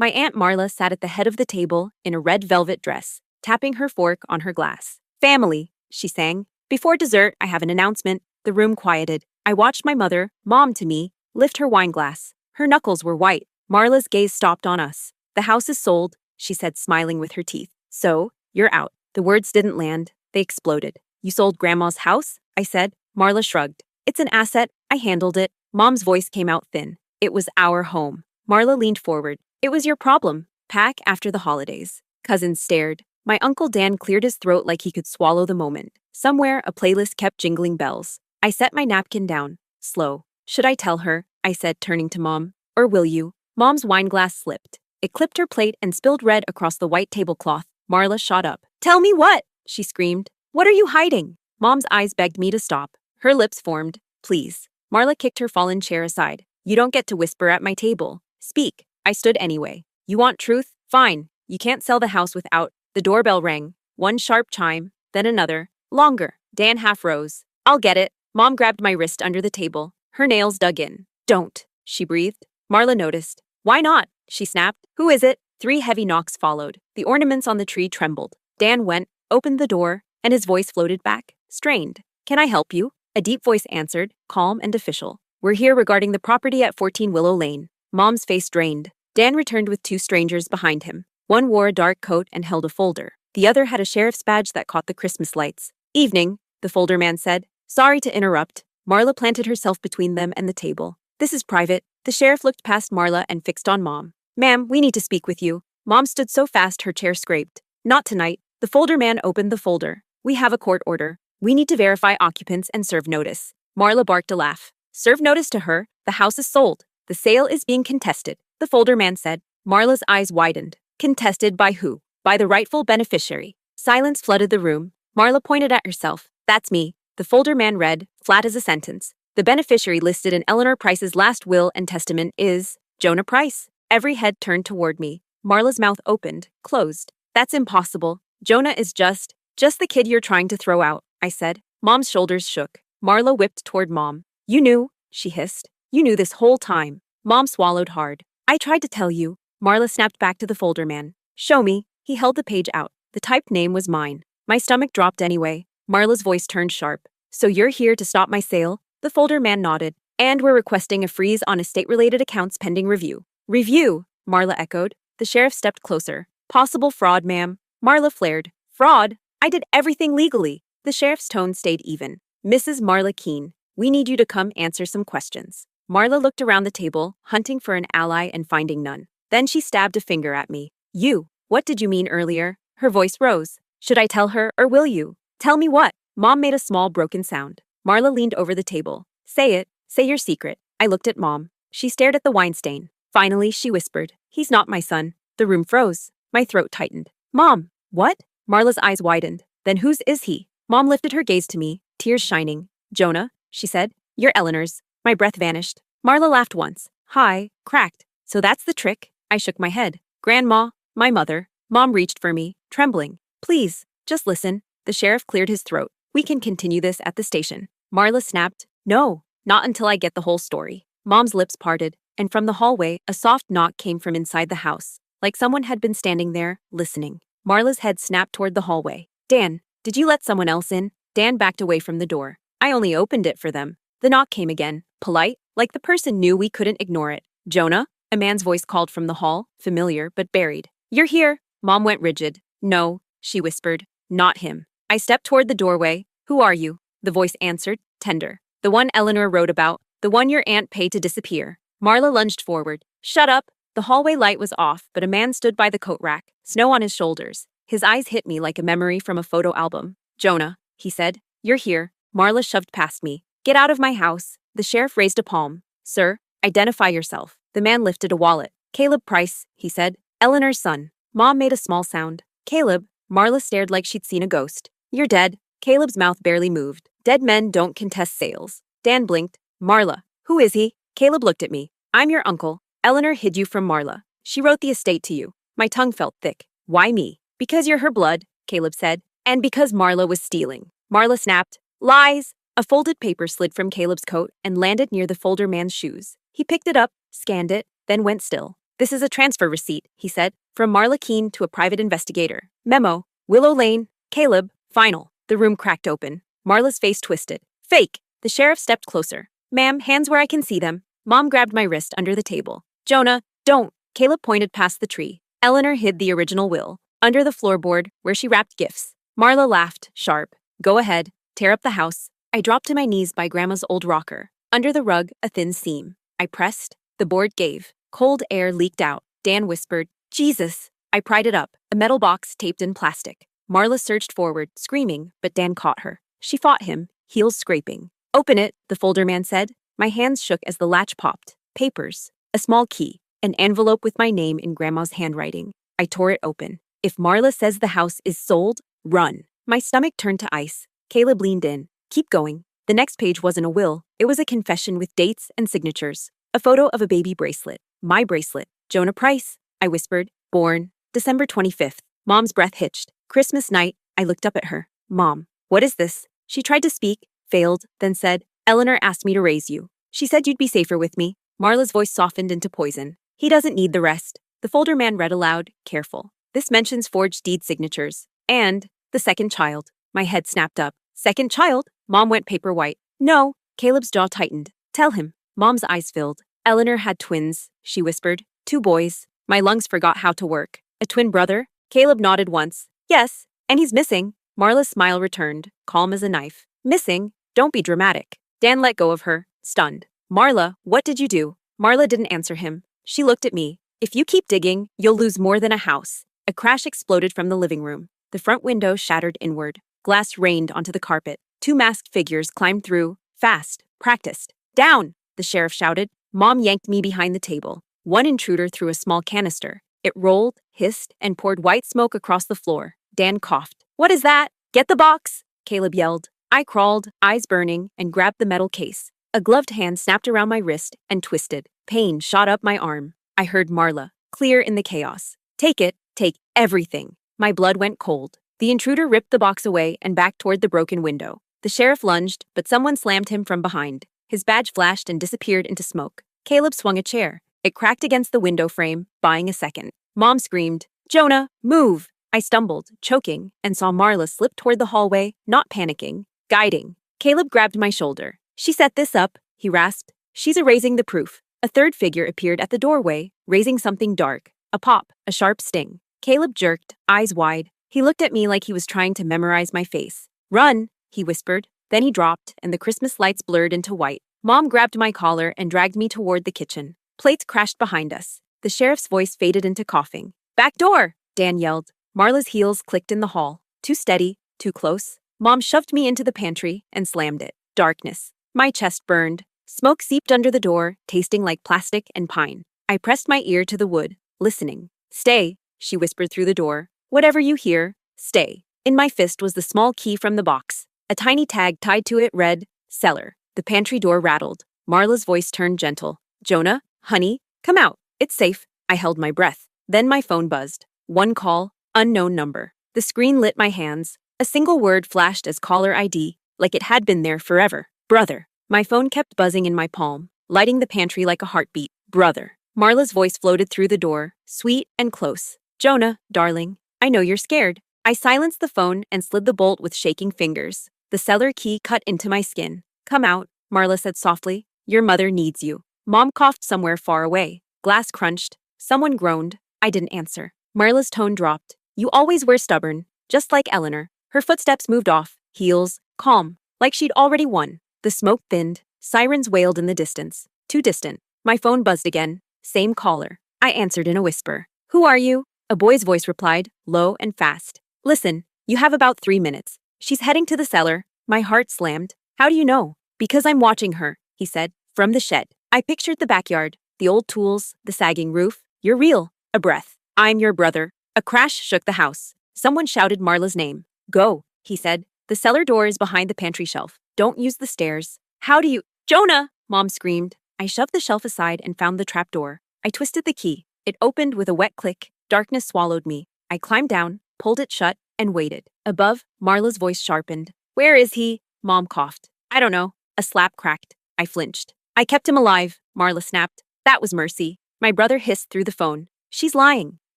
My Aunt Marla sat at the head of the table in a red velvet dress, tapping her fork on her glass. "Family," she sang. "Before dessert, I have an announcement." The room quieted. I watched my mother, Mom to me, lift her wine glass. Her knuckles were white. Marla's gaze stopped on us. "The house is sold," she said, smiling with her teeth. "So, you're out." The words didn't land. They exploded. "You sold Grandma's house?" I said. Marla shrugged. "It's an asset. I handled it." Mom's voice came out thin. "It was our home." Marla leaned forward. "It was your problem. Pack after the holidays." Cousins stared. My Uncle Dan cleared his throat like he could swallow the moment. Somewhere, a playlist kept jingling bells. I set my napkin down. Slow. "Should I tell her?" I said, turning to Mom. "Or will you?" Mom's wine glass slipped. It clipped her plate and spilled red across the white tablecloth. Marla shot up. "Tell me what?" she screamed. "What are you hiding?" Mom's eyes begged me to stop. Her lips formed. "Please." Marla kicked her fallen chair aside. "You don't get to whisper at my table. Speak." I stood anyway. "You want truth? Fine. You can't sell the house without." The doorbell rang. One sharp chime, then another. Longer. Dan half rose. "I'll get it." Mom grabbed my wrist under the table. Her nails dug in. "Don't," she breathed. Marla noticed. "Why not?" she snapped. "Who is it?" 3 heavy knocks followed. The ornaments on the tree trembled. Dan went, opened the door, and his voice floated back, strained. "Can I help you?" A deep voice answered, calm and official. "We're here regarding the property at 14 Willow Lane." Mom's face drained. Dan returned with 2 strangers behind him. One wore a dark coat and held a folder. The other had a sheriff's badge that caught the Christmas lights. "Evening," the folder man said. "Sorry to interrupt." Marla planted herself between them and the table. "This is private." The sheriff looked past Marla and fixed on Mom. "Ma'am, we need to speak with you." Mom stood so fast her chair scraped. "Not tonight." The folder man opened the folder. "We have a court order. We need to verify occupants and serve notice." Marla barked a laugh. "Serve notice to her. The house is sold. The sale is being contested," the folder man said. Marla's eyes widened. "Contested by who?" "By the rightful beneficiary." Silence flooded the room. Marla pointed at herself. "That's me." The folder man read, flat as a sentence. "The beneficiary listed in Eleanor Price's last will and testament is Jonah Price." Every head turned toward me. Marla's mouth opened, closed. "That's impossible. Jonah is just the kid you're trying to throw out," I said. Mom's shoulders shook. Marla whipped toward Mom. "You knew," she hissed. "You knew this whole time." Mom swallowed hard. "I tried to tell you." Marla snapped back to the folder man. "Show me." He held the page out. The typed name was mine. My stomach dropped anyway. Marla's voice turned sharp. "So you're here to stop my sale?" The folder man nodded. "And we're requesting a freeze on estate-related accounts pending review." "Review?" Marla echoed. The sheriff stepped closer. "Possible fraud, ma'am." Marla flared. "Fraud? I did everything legally." The sheriff's tone stayed even. "Mrs. Marla Keene, we need you to come answer some questions." Marla looked around the table, hunting for an ally and finding none. Then she stabbed a finger at me. "You, what did you mean earlier?" Her voice rose. "Should I tell her or will you?" "Tell me what?" Mom made a small broken sound. Marla leaned over the table. "Say it. Say your secret." I looked at Mom. She stared at the wine stain. Finally, she whispered, "He's not my son." The room froze. My throat tightened. "Mom, what?" Marla's eyes widened. "Then whose is he?" Mom lifted her gaze to me, tears shining. "Jonah," she said. "You're Eleanor's." My breath vanished. Marla laughed once. Hi, cracked. "So that's the trick." I shook my head. "Grandma, my mother." Mom reached for me, trembling. "Please, just listen." The sheriff cleared his throat. "We can continue this at the station." Marla snapped. "No, not until I get the whole story." Mom's lips parted, and from the hallway, a soft knock came from inside the house, like someone had been standing there, listening. Marla's head snapped toward the hallway. "Dan, did you let someone else in?" Dan backed away from the door. "I only opened it for them." The knock came again, polite, like the person knew we couldn't ignore it. "Jonah?" A man's voice called from the hall, familiar but buried. "You're here." Mom went rigid. "No," she whispered. "Not him." I stepped toward the doorway. "Who are you?" The voice answered, tender. "The one Eleanor wrote about. The one your aunt paid to disappear." Marla lunged forward. "Shut up." The hallway light was off, but a man stood by the coat rack, snow on his shoulders. His eyes hit me like a memory from a photo album. "Jonah," he said. "You're here." Marla shoved past me. "Get out of my house." The sheriff raised a palm. "Sir, identify yourself." The man lifted a wallet. "Caleb Price," he said. "Eleanor's son." Mom made a small sound. "Caleb?" Marla stared like she'd seen a ghost. "You're dead." Caleb's mouth barely moved. "Dead men don't contest sales." Dan blinked. "Marla, who is he?" Caleb looked at me. "I'm your uncle. Eleanor hid you from Marla. She wrote the estate to you." My tongue felt thick. "Why me?" "Because you're her blood," Caleb said. "And because Marla was stealing." Marla snapped. "Lies!" A folded paper slid from Caleb's coat and landed near the folder man's shoes. He picked it up, scanned it, then went still. This is a transfer receipt, he said, from Marla Keene to a private investigator. Memo, Willow Lane, Caleb, final. The room cracked open. Marla's face twisted. Fake! The sheriff stepped closer. Ma'am, hands where I can see them. Mom grabbed my wrist under the table. Jonah, don't! Caleb pointed past the tree. Eleanor hid the original will under the floorboard where she wrapped gifts. Marla laughed, sharp. Go ahead, tear up the house. I dropped to my knees by Grandma's old rocker. Under the rug, a thin seam. I pressed. The board gave. Cold air leaked out. Dan whispered, Jesus! I pried it up, a metal box taped in plastic. Marla surged forward, screaming, but Dan caught her. She fought him, heels scraping. Open it, the folder man said. My hands shook as the latch popped. Papers. A small key. An envelope with my name in Grandma's handwriting. I tore it open. If Marla says the house is sold, run. My stomach turned to ice. Caleb leaned in. Keep going. The next page wasn't a will. It was a confession with dates and signatures. A photo of a baby bracelet. My bracelet. Jonah Price. I whispered. Born. December 25th. Mom's breath hitched. Christmas night. I looked up at her. Mom. What is this? She tried to speak, failed, then said, Eleanor asked me to raise you. She said you'd be safer with me. Marla's voice softened into poison. He doesn't need the rest. The folder man read aloud, careful. This mentions forged deed signatures. And the second child. My head snapped up. Second child? Mom went paper white. No. Caleb's jaw tightened. Tell him. Mom's eyes filled. Eleanor had twins, she whispered. 2 boys. My lungs forgot how to work. A twin brother? Caleb nodded once. Yes. And he's missing. Marla's smile returned, calm as a knife. Missing? Don't be dramatic. Dan let go of her, stunned. Marla, what did you do? Marla didn't answer him. She looked at me. If you keep digging, you'll lose more than a house. A crash exploded from the living room. The front window shattered inward. Glass rained onto the carpet. 2 masked figures climbed through, fast, practiced. Down! The sheriff shouted. Mom yanked me behind the table. One intruder threw a small canister. It rolled, hissed, and poured white smoke across the floor. Dan coughed. What is that? Get the box! Caleb yelled. I crawled, eyes burning, and grabbed the metal case. A gloved hand snapped around my wrist and twisted. Pain shot up my arm. I heard Marla, clear in the chaos. Take it, take everything. My blood went cold. The intruder ripped the box away and backed toward the broken window. The sheriff lunged, but someone slammed him from behind. His badge flashed and disappeared into smoke. Caleb swung a chair. It cracked against the window frame, buying a second. Mom screamed, Jonah, move! I stumbled, choking, and saw Marla slip toward the hallway, not panicking, guiding. Caleb grabbed my shoulder. She set this up, he rasped. She's erasing the proof. A third figure appeared at the doorway, raising something dark. A pop, a sharp sting. Caleb jerked, eyes wide. He looked at me like he was trying to memorize my face. Run, he whispered. Then he dropped, and the Christmas lights blurred into white. Mom grabbed my collar and dragged me toward the kitchen. Plates crashed behind us. The sheriff's voice faded into coughing. Back door! Dan yelled. Marla's heels clicked in the hall. Too steady, too close. Mom shoved me into the pantry and slammed it. Darkness. My chest burned. Smoke seeped under the door, tasting like plastic and pine. I pressed my ear to the wood, listening. Stay, she whispered through the door. Whatever you hear, stay. In my fist was the small key from the box. A tiny tag tied to it read, Cellar. The pantry door rattled. Marla's voice turned gentle. Jonah, honey, come out. It's safe. I held my breath. Then my phone buzzed. One call, unknown number. The screen lit my hands. A single word flashed as caller ID, like it had been there forever. Brother. My phone kept buzzing in my palm, lighting the pantry like a heartbeat. Brother. Marla's voice floated through the door, sweet and close. Jonah, darling, I know you're scared. I silenced the phone and slid the bolt with shaking fingers. The cellar key cut into my skin. Come out, Marla said softly. Your mother needs you. Mom coughed somewhere far away. Glass crunched. Someone groaned. I didn't answer. Marla's tone dropped. You always were stubborn, just like Eleanor. Her footsteps moved off, heels, calm, like she'd already won. The smoke thinned. Sirens wailed in the distance. Too distant. My phone buzzed again. Same caller. I answered in a whisper. Who are you? A boy's voice replied, low and fast. Listen, you have about 3 minutes. She's heading to the cellar. My heart slammed. How do you know? Because I'm watching her, he said, from the shed. I pictured the backyard, the old tools, the sagging roof. You're real. A breath. I'm your brother. A crash shook the house. Someone shouted Marla's name. Go, he said. The cellar door is behind the pantry shelf. Don't use the stairs. How do you— Jonah! Mom screamed. I shoved the shelf aside and found the trap door. I twisted the key. It opened with a wet click. Darkness swallowed me. I climbed down, pulled it shut, and waited. Above, Marla's voice sharpened. Where is he? Mom coughed. I don't know. A slap cracked. I flinched. I kept him alive, Marla snapped. That was mercy. My brother hissed through the phone. She's lying.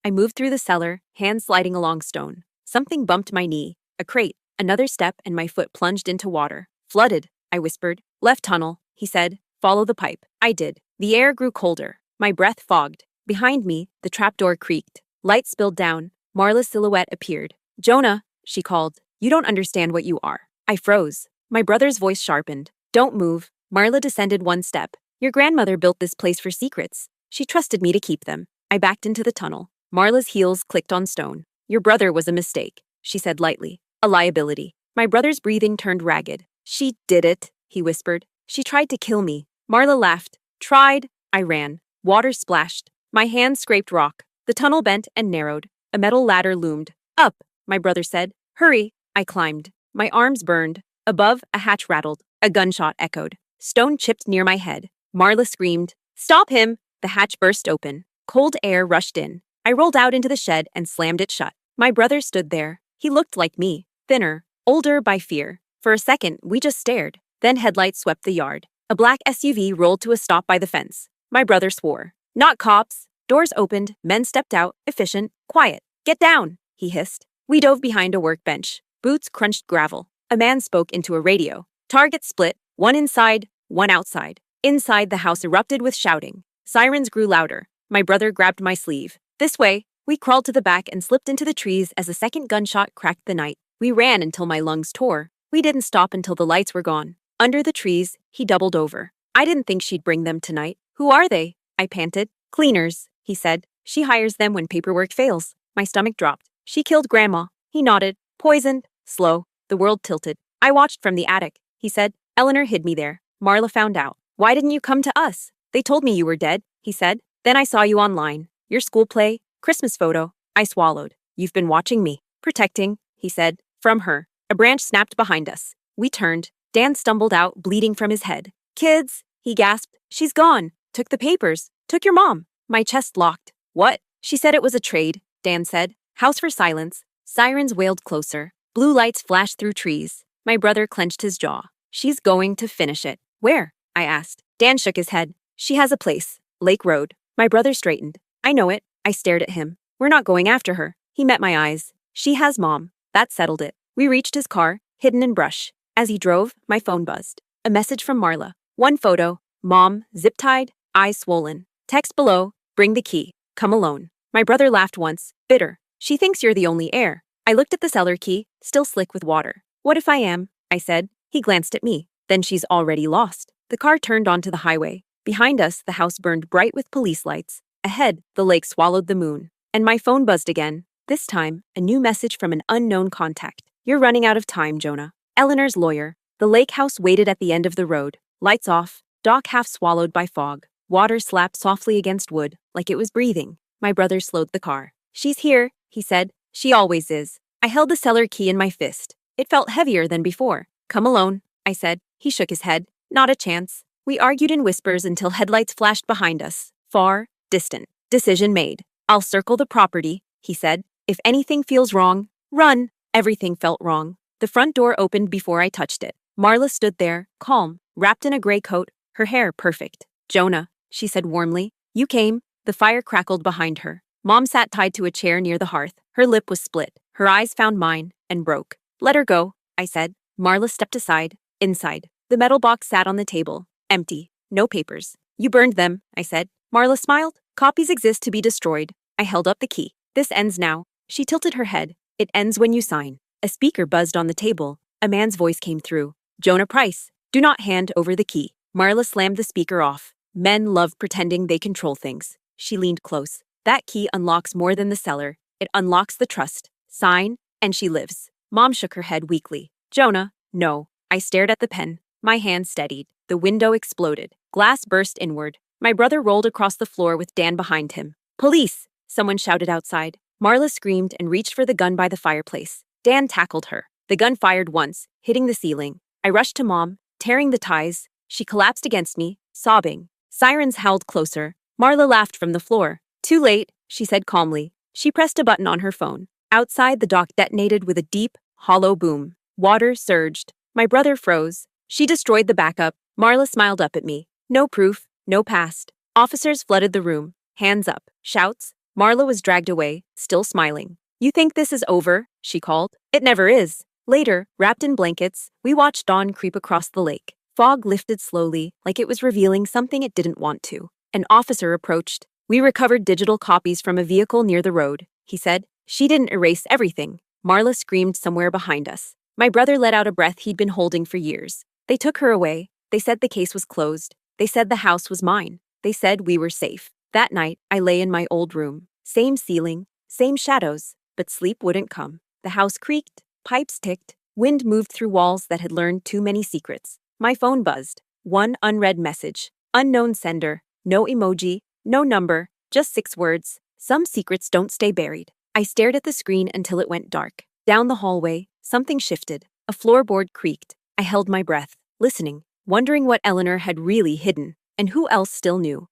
I moved through the cellar, hands sliding along stone. Something bumped my knee. A crate. Another step and my foot plunged into water. Flooded, I whispered. Left tunnel, he said. Follow the pipe. I did. The air grew colder. My breath fogged. Behind me, the trapdoor creaked. Light spilled down. Marla's silhouette appeared. Jonah, she called. You don't understand what you are. I froze. My brother's voice sharpened. Don't move. Marla descended one step. Your grandmother built this place for secrets. She trusted me to keep them. I backed into the tunnel. Marla's heels clicked on stone. Your brother was a mistake, she said lightly. A liability. My brother's breathing turned ragged. She did it, he whispered. She tried to kill me. Marla laughed. Tried. I ran. Water splashed. My hands scraped rock. The tunnel bent and narrowed. A metal ladder loomed. Up, my brother said. Hurry. I climbed. My arms burned. Above, a hatch rattled. A gunshot echoed. Stone chipped near my head. Marla screamed. Stop him! The hatch burst open. Cold air rushed in. I rolled out into the shed and slammed it shut. My brother stood there. He looked like me. Thinner. Older by fear. For a second, we just stared. Then headlights swept the yard. A black SUV rolled to a stop by the fence. My brother swore. Not cops. Doors opened. Men stepped out. Efficient. Quiet. Get down, he hissed. We dove behind a workbench. Boots crunched gravel. A man spoke into a radio. Target split. One inside, one outside. Inside, the house erupted with shouting. Sirens grew louder. My brother grabbed my sleeve. This way. We crawled to the back and slipped into the trees as a second gunshot cracked the night. We ran until my lungs tore. We didn't stop until the lights were gone. Under the trees, he doubled over. I didn't think she'd bring them tonight. Who are they? I panted. Cleaners, he said. She hires them when paperwork fails. My stomach dropped. She killed Grandma. He nodded. Poisoned. Slow. The world tilted. I watched from the attic. He said. Eleanor hid me there. Marla found out. Why didn't you come to us? They told me you were dead, he said. Then I saw you online. Your school play, Christmas photo. I swallowed. You've been watching me. Protecting, he said. From her. A branch snapped behind us. We turned. Dan stumbled out, bleeding from his head. Kids, he gasped. She's gone. Took the papers. Took your mom. My chest locked. What? She said it was a trade, Dan said. House for silence. Sirens wailed closer. Blue lights flashed through trees. My brother clenched his jaw. She's going to finish it. Where? I asked. Dan shook his head. She has a place. Lake Road. My brother straightened. I know it. I stared at him. We're not going after her. He met my eyes. She has mom. That settled it. We reached his car, hidden in brush. As he drove, my phone buzzed. A message from Marla. One photo. Mom, zip-tied, eyes swollen. Text below. Bring the key. Come alone. My brother laughed once, bitter. She thinks you're the only heir. I looked at the cellar key, still slick with water. What if I am? I said. He glanced at me. Then she's already lost. The car turned onto the highway. Behind us, the house burned bright with police lights. Ahead, the lake swallowed the moon. And my phone buzzed again. This time, a new message from an unknown contact. You're running out of time, Jonah. Eleanor's lawyer. The lake house waited at the end of the road. Lights off. Dock half swallowed by fog. Water slapped softly against wood, like it was breathing. My brother slowed the car. She's here, he said. She always is. I held the cellar key in my fist. It felt heavier than before. Come alone, I said. He shook his head. Not a chance. We argued in whispers until headlights flashed behind us. Far, distant. Decision made. I'll circle the property, he said. If anything feels wrong, run. Everything felt wrong. The front door opened before I touched it. Marla stood there, calm, wrapped in a gray coat, her hair perfect. Jonah, she said warmly. You came. The fire crackled behind her. Mom sat tied to a chair near the hearth. Her lip was split. Her eyes found mine and broke. Let her go, I said. Marla stepped aside. Inside. The metal box sat on the table. Empty. No papers. You burned them, I said. Marla smiled. Copies exist to be destroyed. I held up the key. This ends now. She tilted her head. It ends when you sign. A speaker buzzed on the table. A man's voice came through. Jonah Price. Do not hand over the key. Marla slammed the speaker off. Men love pretending they control things. She leaned close. That key unlocks more than the cellar. It unlocks the trust. Sign, and she lives. Mom shook her head weakly. Jonah, no. I stared at the pen. My hand steadied. The window exploded. Glass burst inward. My brother rolled across the floor with Dan behind him. Police! Someone shouted outside. Marla screamed and reached for the gun by the fireplace. Dan tackled her. The gun fired once, hitting the ceiling. I rushed to Mom, tearing the ties. She collapsed against me, sobbing. Sirens howled closer. Marla laughed from the floor. Too late, she said calmly. She pressed a button on her phone. Outside, the dock detonated with a deep, hollow boom. Water surged. My brother froze. She destroyed the backup. Marla smiled up at me. No proof, no past. Officers flooded the room. Hands up, shouts. Marla was dragged away, still smiling. You think this is over? She called. It never is. Later, wrapped in blankets, we watched dawn creep across the lake. Fog lifted slowly, like it was revealing something it didn't want to. An officer approached. We recovered digital copies from a vehicle near the road, he said. She didn't erase everything. Marla screamed somewhere behind us. My brother let out a breath he'd been holding for years. They took her away. They said the case was closed. They said the house was mine. They said we were safe. That night, I lay in my old room. Same ceiling, same shadows, but sleep wouldn't come. The house creaked, pipes ticked, wind moved through walls that had learned too many secrets. My phone buzzed. One unread message. Unknown sender. No emoji, no number, just 6 words. Some secrets don't stay buried. I stared at the screen until it went dark. Down the hallway, something shifted. A floorboard creaked. I held my breath, listening, wondering what Eleanor had really hidden, and who else still knew.